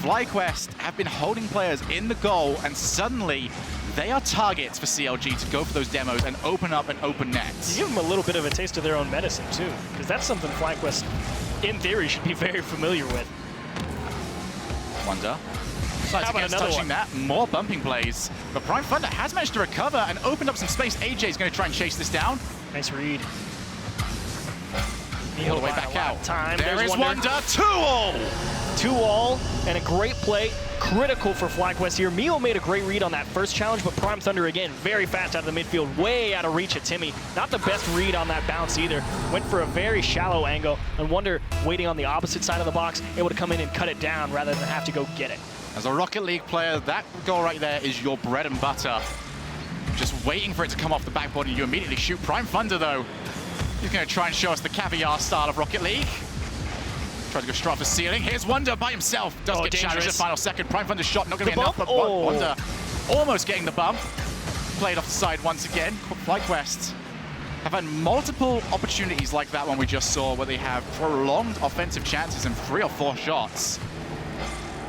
FlyQuest have been holding players in the goal, and suddenly they are targets for CLG to go for those demos and open up an open net. You give them a little bit of a taste of their own medicine, too, because that's something FlyQuest, in theory, should be very familiar with. Wonder. Touching that. More bumping plays. But Prime Thunder has managed to recover and opened up some space. AJ is going to try and chase this down. Nice read. All the way back out. There is Wonder. 2-all! 2-all, and a great play, critical for FlyQuest here. Mio made a great read on that first challenge, but Prime Thunder, again, very fast out of the midfield, way out of reach at Timmy. Not the best read on that bounce either. Went for a very shallow angle, and Wonder waiting on the opposite side of the box, able to come in and cut it down rather than have to go get it. As a Rocket League player, that goal right there is your bread and butter. Just waiting for it to come off the backboard, and you immediately shoot. Prime Thunder, though, he's going to try and show us the caviar style of Rocket League. Try to go straight off the ceiling. Here's Wonder by himself. Does get challenged in the final second. Prime Thunder's shot not going to be enough, but Wonder almost getting the bump. Played off the side once again. FlyQuest have had multiple opportunities like that one we just saw, where they have prolonged offensive chances and 3 or 4 shots.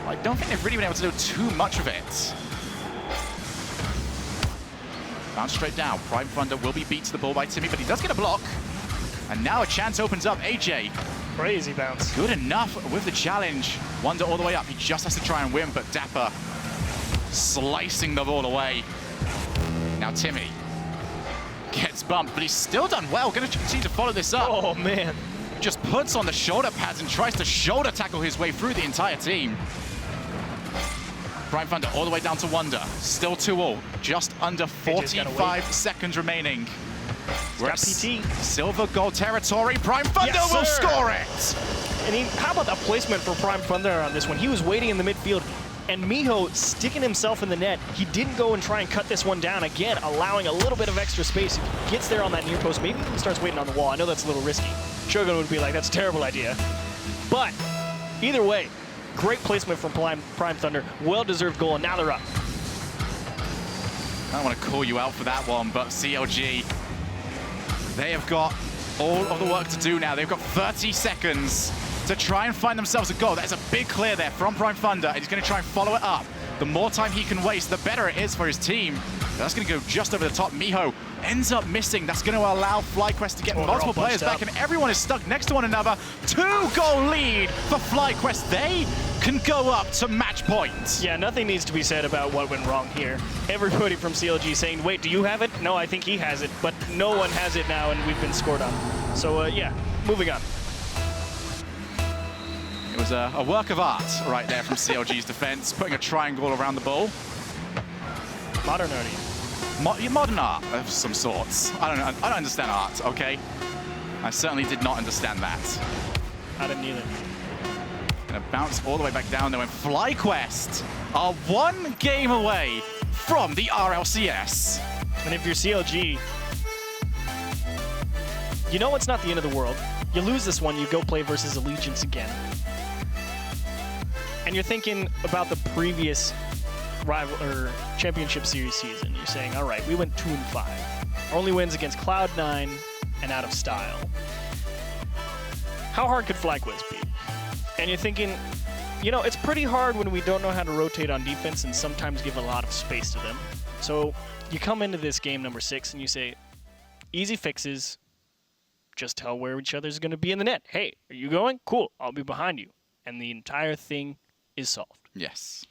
I don't think they've really been able to do too much of it. Bounce straight down. Prime Thunder will be beat to the ball by Timmy, but he does get a block. And now a chance opens up. AJ. Crazy bounce. Good enough with the challenge. Wonder all the way up. He just has to try and win, but Dapper slicing the ball away. Now Timmy gets bumped, but he's still done well. Going to continue to follow this up. Oh, man. Just puts on the shoulder pads and tries to shoulder tackle his way through the entire team. Prime Thunder all the way down to Wonder. Still 2-all. Just under 45 seconds remaining. We're at PT. Silver goal territory. Prime Thunder will score it! And how about that placement for Prime Thunder on this one? He was waiting in the midfield, and Miho sticking himself in the net. He didn't go and try and cut this one down. Again, allowing a little bit of extra space. He gets there on that near post. Maybe he starts waiting on the wall. I know that's a little risky. Shogun would be like, that's a terrible idea. But either way, great placement from Prime Thunder. Well-deserved goal, and now they're up. I don't want to call you out for that one, but CLG, they have got all of the work to do now. They've got 30 seconds to try and find themselves a goal. That is a big clear there from Prime Thunder, and he's going to try and follow it up. The more time he can waste, the better it is for his team. That's going to go just over the top. Miho ends up missing. That's going to allow FlyQuest to get multiple players back, and everyone is stuck next to one another. 2-goal lead for FlyQuest. They can go up to match point. Yeah, nothing needs to be said about what went wrong here. Everybody from CLG saying, wait, do you have it? No, I think he has it, but no one has it now, and we've been scored on. So, yeah, moving on. It was a work of art right there from CLG's defense, putting a triangle around the ball. Modern art. Modern art of some sorts. I don't understand art, okay? I certainly did not understand that. I didn't either. Gonna bounce all the way back down there when FlyQuest are 1 game away from the RLCS. And if you're CLG, you know it's not the end of the world. You lose this one, you go play versus Allegiance again. And you're thinking about the previous rival or championship series season. You're saying, all right, we went 2-5. Our only wins against Cloud9 and Out of Style. How hard could FlyQuest be? And you're thinking, you know, it's pretty hard when we don't know how to rotate on defense and sometimes give a lot of space to them. So you come into this game number 6 and you say, easy fixes, just tell where each other's going to be in the net. Hey, are you going? Cool, I'll be behind you. And the entire thing is solved. Yes.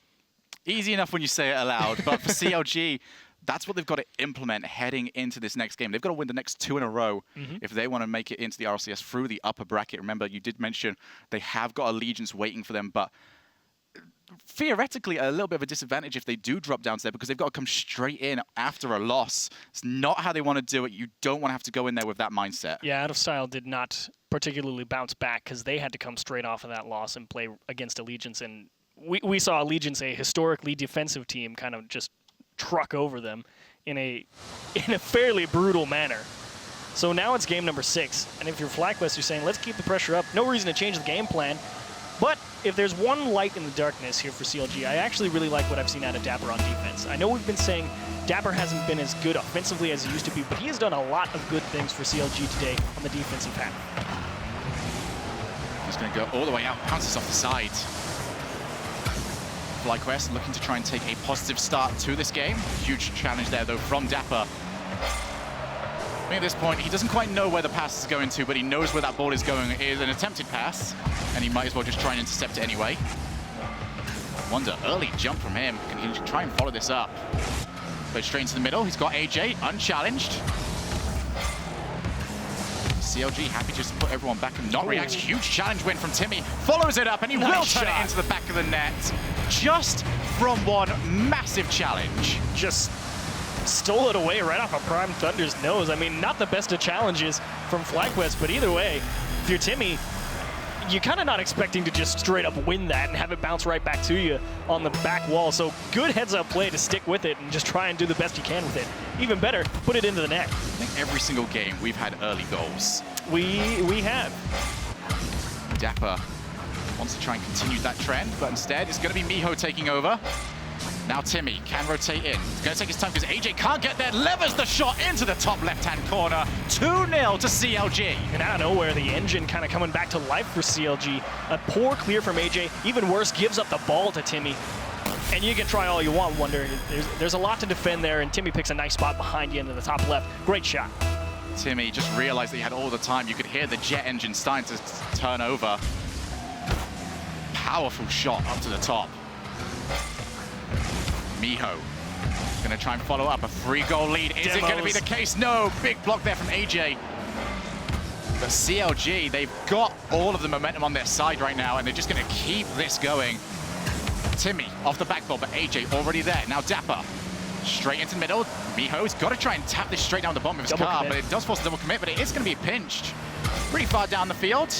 Easy enough when you say it aloud, but for CLG, that's what they've got to implement heading into this next game. They've got to win the next 2 in a row if they want to make it into the RLCS through the upper bracket. Remember, you did mention they have got Allegiance waiting for them, but theoretically a little bit of a disadvantage if they do drop down to there because they've got to come straight in after a loss. It's not how they want to do it. You don't want to have to go in there with that mindset. Yeah, Out of Style did not particularly bounce back because they had to come straight off of that loss and play against Allegiance, and we saw Allegiance, a historically defensive team, kind of just truck over them in a fairly brutal manner. So now it's game number 6, and if you're FlyQuest, you're saying, let's keep the pressure up. No reason to change the game plan. But if there's one light in the darkness here for CLG, I actually really like what I've seen out of Dapper on defense. I know we've been saying Dapper hasn't been as good offensively as he used to be, but he has done a lot of good things for CLG today on the defensive half. He's going to go all the way out, bounces off the side. FlyQuest looking to try and take a positive start to this game. Huge challenge there, though, from Dapper. I think at this point, he doesn't quite know where the pass is going to, but he knows where that ball is going. It is an attempted pass, and he might as well just try and intercept it anyway. Wonder, early jump from him. Can he try and follow this up? Goes straight into the middle. He's got AJ, unchallenged. CLG happy just to put everyone back and not react. Huge challenge win from Timmy. Follows it up, and he will turn it into the back of the net. Just from one massive challenge. Just stole it away right off of Prime Thunder's nose. I mean, not the best of challenges from FlyQuest, but either way, if you're Timmy, you're kind of not expecting to just straight up win that and have it bounce right back to you on the back wall. So good heads-up play to stick with it and just try and do the best you can with it. Even better, put it into the net. I think every single game we've had early goals. We have. Dapper wants to try and continue that trend, but instead it's going to be Miho taking over. Now Timmy can rotate in. He's going to take his time because AJ can't get there. Levers the shot into the top left-hand corner. 2-0 to CLG. And out of nowhere, the engine kind of coming back to life for CLG. A poor clear from AJ. Even worse, gives up the ball to Timmy. And you can try all you want, Wonder. There's a lot to defend there, and Timmy picks a nice spot behind you into the top left. Great shot. Timmy just realized that he had all the time. You could hear the jet engine starting to turn over. Powerful shot up to the top. Miho gonna try and follow up a 3-goal lead. Is it gonna be the case? No, big block there from AJ. But CLG, they've got all of the momentum on their side right now, and they're just gonna keep this going. Timmy off the backboard, but AJ already there. Now Dapper, straight into the middle. Miho's gotta try and tap this straight down the bottom of his car, but it does force a double commit, but it is gonna be pinched. Pretty far down the field.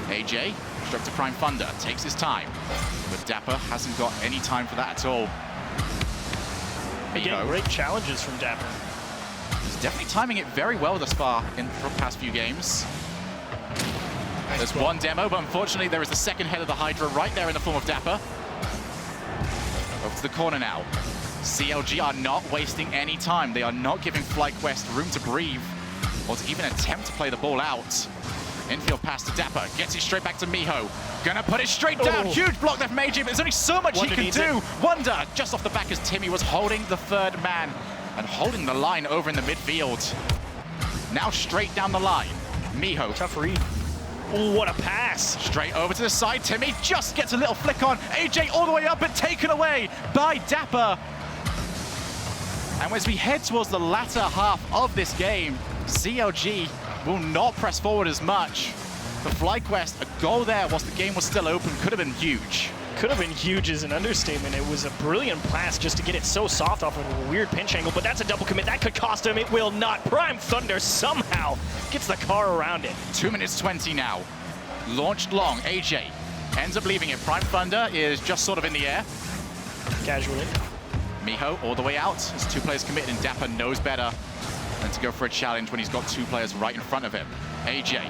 AJ, struck to Prime Thunder, takes his time. But Dapper hasn't got any time for that at all. Again, great challenges from Dapper. He's definitely timing it very well thus far in the past few games. There's one demo, but unfortunately there is the second head of the Hydra right there in the form of Dapper. Over to the corner now. CLG are not wasting any time. They are not giving FlyQuest room to breathe or to even attempt to play the ball out. Infield pass to Dapper, gets it straight back to Miho. Gonna put it straight down, huge block there from AJ, but there's only so much he can do. Wonder, just off the back as Timmy was holding the third man and holding the line over in the midfield. Now straight down the line, Miho. Tough read. Ooh, what a pass. Straight over to the side, Timmy just gets a little flick on. AJ all the way up, but taken away by Dapper. And as we head towards the latter half of this game, CLG will not press forward as much. For FlyQuest, a goal there whilst the game was still open could have been huge. Could have been huge is an understatement. It was a brilliant pass just to get it so soft off of a weird pinch angle, but that's a double commit. That could cost him. It will not. Prime Thunder somehow gets the car around it. 2 minutes 20 now. Launched long. AJ ends up leaving it. Prime Thunder is just sort of in the air. Casually. Miho all the way out. As 2 players committed, and Dapper knows better than to go for a challenge when he's got 2 players right in front of him. AJ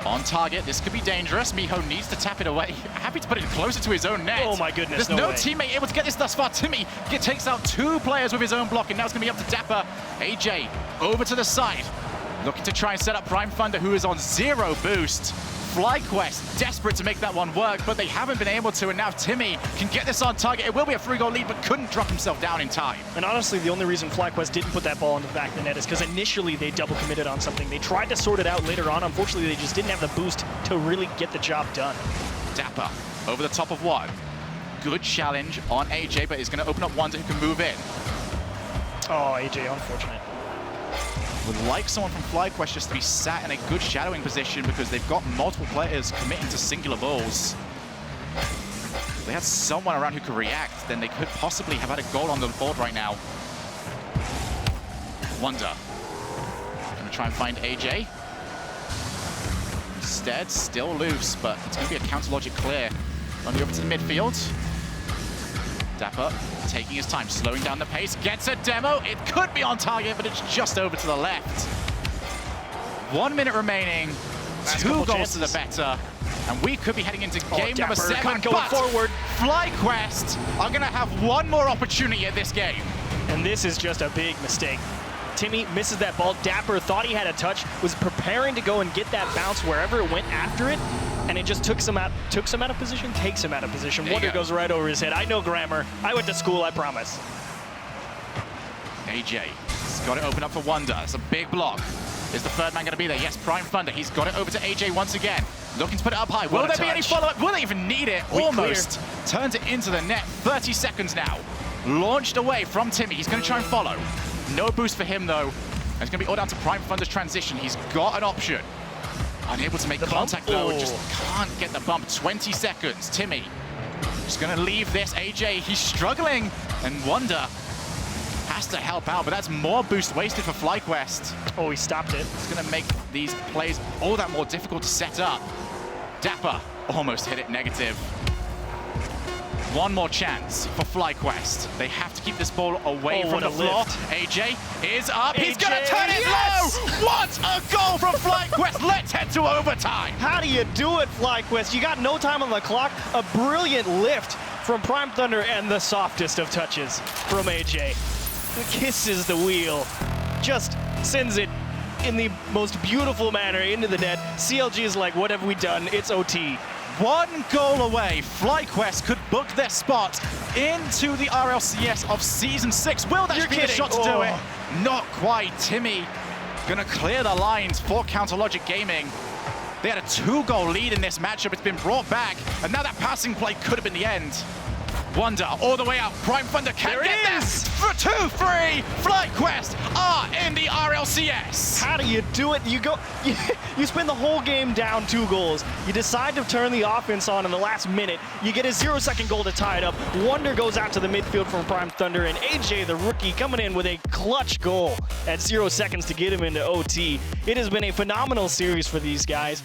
on target. This could be dangerous. Miho needs to tap it away. Happy to put it closer to his own net. Oh my goodness, There's no way. teammate able to get this thus far. Timmy takes out 2 players with his own block, and now it's going to be up to Dapper. AJ over to the side, looking to try and set up Prime Thunder, who is on 0 boost. FlyQuest desperate to make that one work, but they haven't been able to, and now Timmy can get this on target. It will be a 3-goal lead, but couldn't drop himself down in time. And honestly, the only reason FlyQuest didn't put that ball in the back of the net is because initially they double committed on something. They tried to sort it out later on. Unfortunately, they just didn't have the boost to really get the job done. Dapper over the top of 1. Good challenge on AJ, but he's going to open up Wonder who can move in. Oh, AJ, unfortunate. Would like someone from FlyQuest just to be sat in a good shadowing position because they've got multiple players committing to singular balls. If they had someone around who could react, then they could possibly have had a goal on the board right now. Wonder. Gonna try and find AJ. Instead, still loose, but it's gonna be a counter logic clear. Running over to the midfield. Dapper taking his time, slowing down the pace, gets a demo. It could be on target, but it's just over to the left. 1 minute remaining, 2 goals to the better, and we could be heading into game number 7. Going forward. FlyQuest are going to have one more opportunity at this game. And this is just a big mistake. Timmy misses that ball. Dapper thought he had a touch, was preparing to go and get that bounce wherever it went after it, and it just took him out of position, takes him out of position. Wonder goes right over his head. I know grammar. I went to school, I promise. AJ has got it open up for Wonder. It's a big block. Is the third man going to be there? Yes, Prime Thunder. He's got it over to AJ once again. Looking to put it up high. Will there be any follow-up? Will they even need it? Almost. Turns it into the net. 30 seconds now. Launched away from Timmy. He's going to try and follow. No boost for him, though. It's going to be all down to Prime Thunder's transition. He's got an option. Unable to make contact, though. Just can't get the bump. 20 seconds. Timmy just going to leave this. AJ, he's struggling. And Wonder has to help out, but that's more boost wasted for FlyQuest. Oh, he stopped it. It's going to make these plays all that more difficult to set up. Dapper almost hit it negative. One more chance for FlyQuest. They have to keep this ball away from the floor. AJ is up. He's going to turn it low. What a goal from FlyQuest. Let's head to overtime. How do you do it, FlyQuest? You got no time on the clock. A brilliant lift from Prime Thunder and the softest of touches from AJ. Kisses the wheel. Just sends it in the most beautiful manner into the net. CLG is like, what have we done? It's OT. 1 goal away, FlyQuest could book their spot into the RLCS of Season 6. Will that be a shot to do it? Not quite. Timmy gonna clear the lines for Counter Logic Gaming. They had a 2-goal lead in this matchup. It's been brought back, and now that passing play could have been the end. Wonder all the way out. Prime Thunder can't get this. For 2-3, FlyQuest are in the RLCS. How do you do it? You spend the whole game down 2 goals. You decide to turn the offense on in the last minute. You get a 0-second goal to tie it up. Wonder goes out to the midfield from Prime Thunder, and AJ, the rookie, coming in with a clutch goal at 0 seconds to get him into OT. It has been a phenomenal series for these guys.